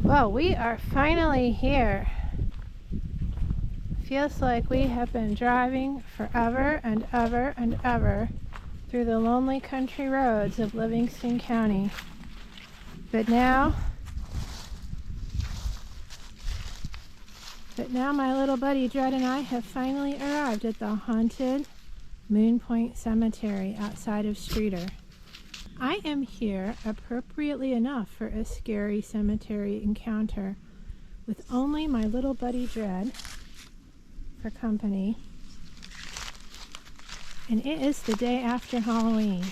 Well, we are finally here. Feels like we have been driving forever and ever and ever through the lonely country roads of Livingston County. But now my little buddy Dred and I have finally arrived at the haunted Moon Point Cemetery outside of Streator. I am here appropriately enough for a scary cemetery encounter with only my little buddy Dred for company. And it is the day after Halloween.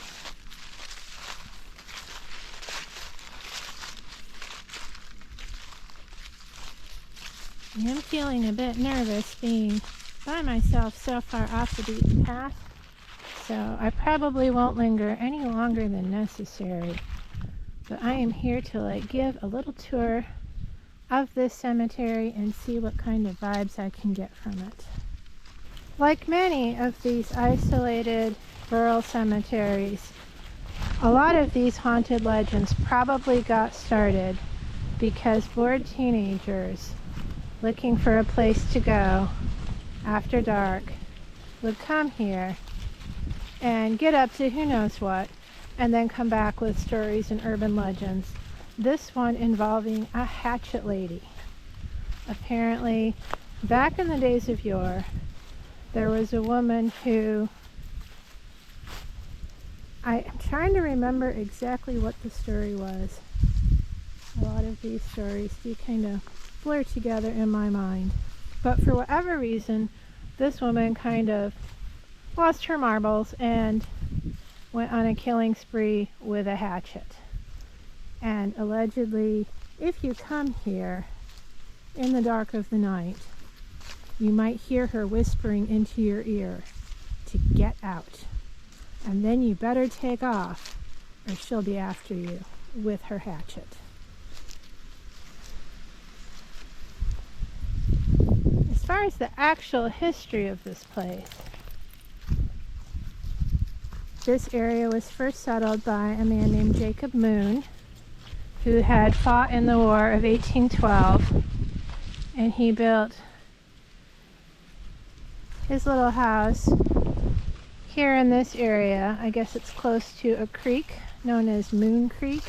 I am feeling a bit nervous being by myself so far off the beaten path, so I probably won't linger any longer than necessary. But I am here to give a little tour of this cemetery and see what kind of vibes I can get from it. Like many of these isolated rural cemeteries, a lot of these haunted legends probably got started because bored teenagers looking for a place to go after dark would come here and get up to who knows what, and then come back with stories and urban legends. This one involving a hatchet lady. Apparently, back in the days of yore, there was a woman who, I'm trying to remember exactly what the story was. A lot of these stories do kind of blur together in my mind. But for whatever reason, this woman kind of lost her marbles and went on a killing spree with a hatchet. And allegedly, if you come here in the dark of the night, you might hear her whispering into your ear to get out. And then you better take off or she'll be after you with her hatchet. As far as the actual history of this place, this area was first settled by a man named Jacob Moon, who had fought in the War of 1812, and he built his little house here in this area. I guess it's close to a creek known as Moon Creek,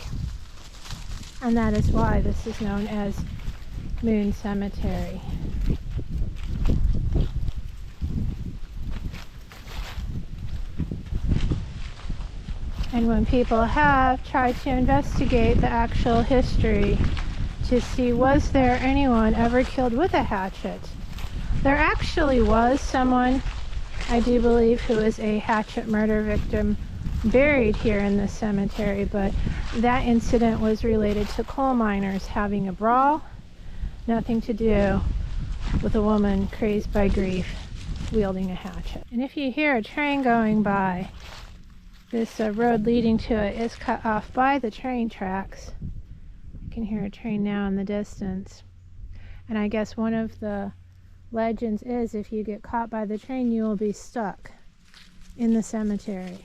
and that is why this is known as Moon Cemetery. And when people have tried to investigate the actual history to see was there anyone ever killed with a hatchet, there actually was someone, I do believe, who was a hatchet murder victim buried here in this cemetery, but that incident was related to coal miners having a brawl, nothing to do with a woman crazed by grief wielding a hatchet. And if you hear a train going by, this road leading to it is cut off by the train tracks. You can hear a train now in the distance. And I guess one of the legends is if you get caught by the train, you will be stuck in the cemetery,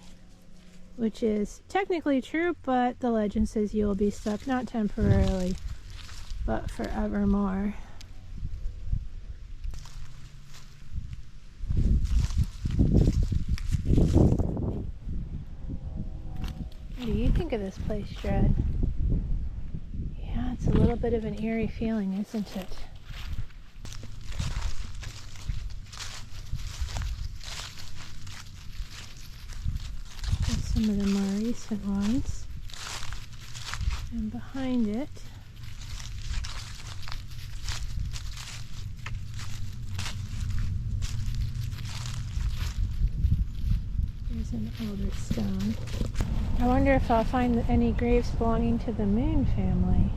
which is technically true, but the legend says you will be stuck not temporarily, but forevermore. What do you think of this place, Dred? Yeah, it's a little bit of an eerie feeling, isn't it? There's some of the more recent ones. And behind it, there's an older stone. I wonder if I'll find any graves belonging to the Moon family.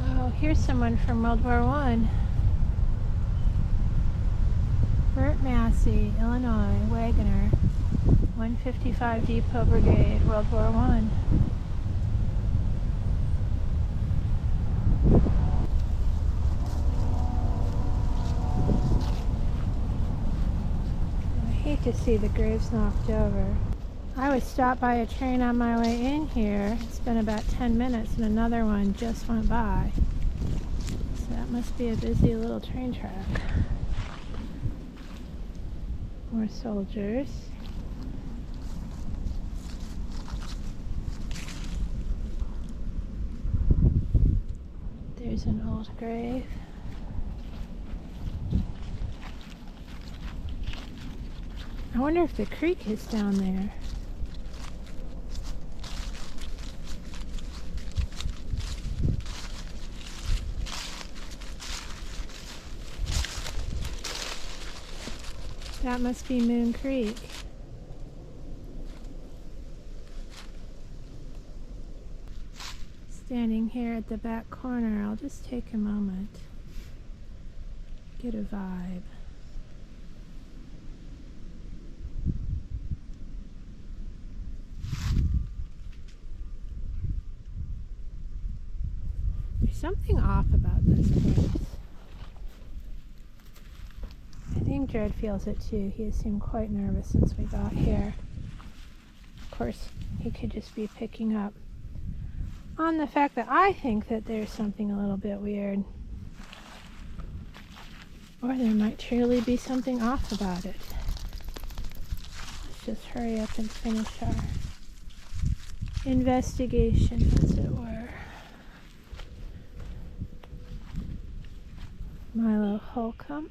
Oh, here's someone from World War I. Bert Massey, Illinois, Wagoner, 155 Depot Brigade, World War I. To see the graves knocked over. I was stopped by a train on my way in here. It's been about 10 minutes and another one just went by. So that must be a busy little train track. More soldiers. There's an old grave. I wonder if the creek is down there. That must be Moon Creek. Standing here at the back corner, I'll just take a moment, get a vibe. There's something off about this place. I think Jared feels it too. He has seemed quite nervous since we got here. Of course, he could just be picking up on the fact that I think that there's something a little bit weird. Or there might truly be something off about it. Let's just hurry up and finish our investigation, as it were. Milo Holcomb.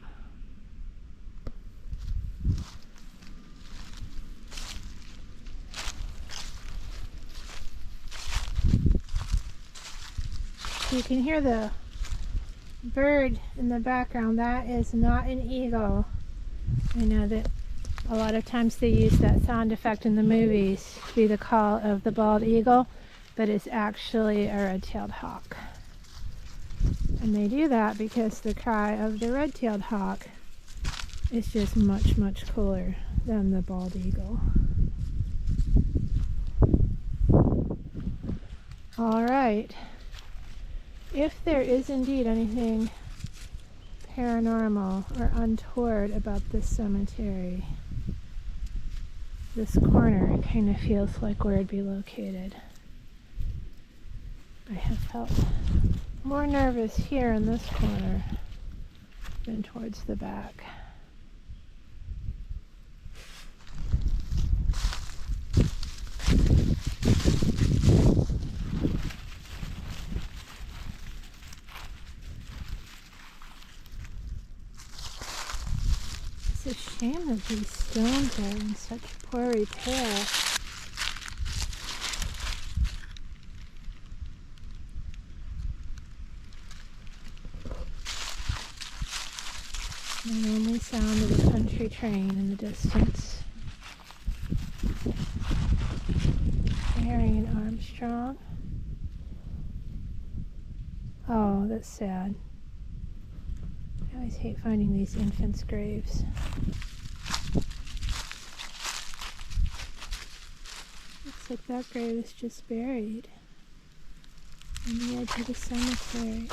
You can hear the bird in the background. That is not an eagle. I know that a lot of times they use that sound effect in the movies to be the call of the bald eagle, but it's actually a red-tailed hawk. And they do that because the cry of the red-tailed hawk is just much, much cooler than the bald eagle. All right. If there is indeed anything paranormal or untoward about this cemetery, this corner kind of feels like where it'd be located. I have felt more nervous here in this corner than towards the back. It's a shame that these stones are in such poor repair. The only sound of a country train in the distance. Marion Armstrong. Oh, that's sad. I always hate finding these infants' graves. Looks like that grave is just buried on the edge of the cemetery.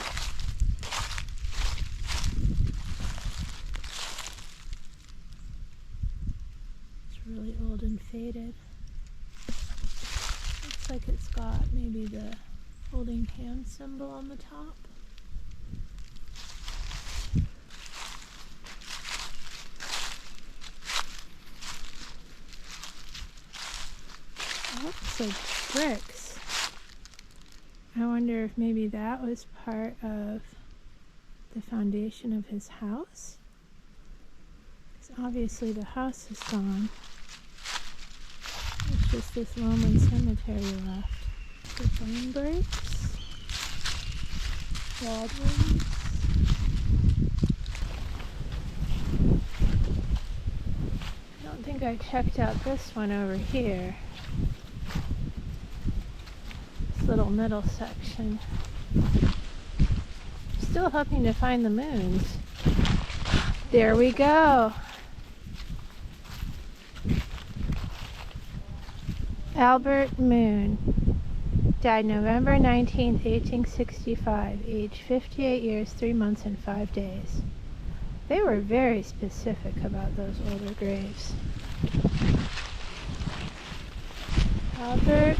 It's really old and faded. Looks like it's got maybe the holding hand symbol on the top. Looks like bricks. I wonder if maybe that was part of the foundation of his house. Because obviously the house is gone. It's just this lonely cemetery left. The bone breaks. Baldwins. I don't think I checked out this one over here. Little middle section. Still hoping to find the moons. There we go. Albert Moon died November 19th, 1865, age 58 years, 3 months, and 5 days. They were very specific about those older graves. Robert,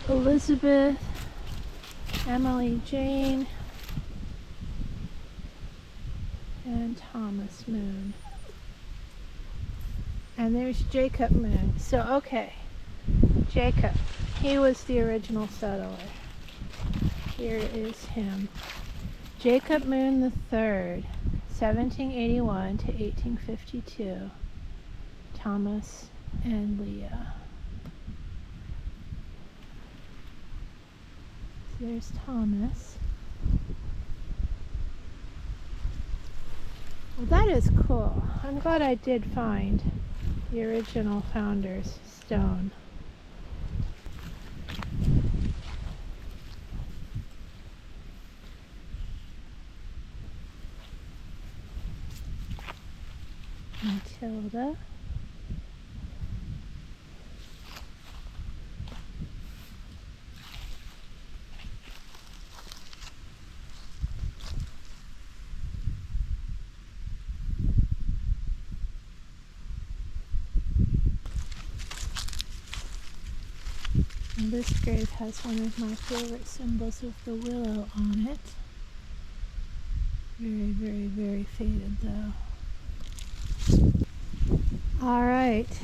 Elizabeth, Emily Jane, and Thomas Moon. And there's Jacob Moon. So, okay, Jacob, he was the original settler. Here is him. Jacob Moon III, 1781 to 1852. Thomas and Leah. So there's Thomas. Well, that is cool. I'm glad I did find the original founder's stone. Matilda. And this grave has one of my favorite symbols of the willow on it. Very, very, very faded though. Alright,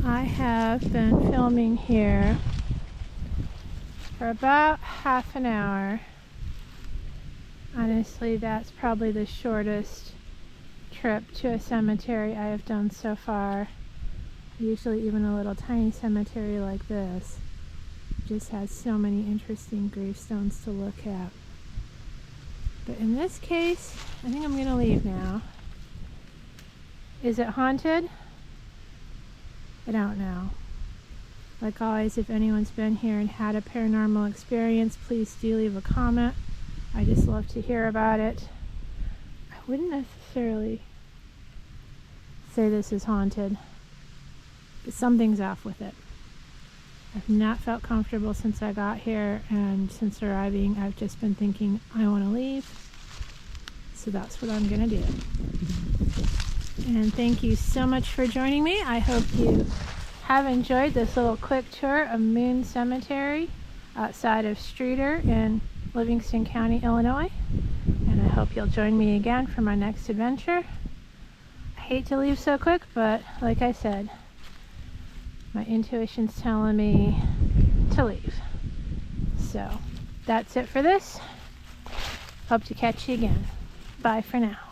I have been filming here for about half an hour. Honestly, that's probably the shortest trip to a cemetery I have done so far. Usually even a little tiny cemetery like this just has so many interesting gravestones to look at. But in this case, I think I'm going to leave now. Is it haunted? I don't know. Like always, if anyone's been here and had a paranormal experience, please do leave a comment. I just love to hear about it. I wouldn't necessarily say this is haunted, but something's off with it. I've not felt comfortable since I got here, and since arriving I've just been thinking I want to leave. So that's what I'm going to do. And thank you so much for joining me. I hope you have enjoyed this little quick tour of Moon Cemetery outside of Streator in Livingston County, Illinois. And I hope you'll join me again for my next adventure. I hate to leave so quick, but like I said, my intuition's telling me to leave. So that's it for this. Hope to catch you again. Bye for now.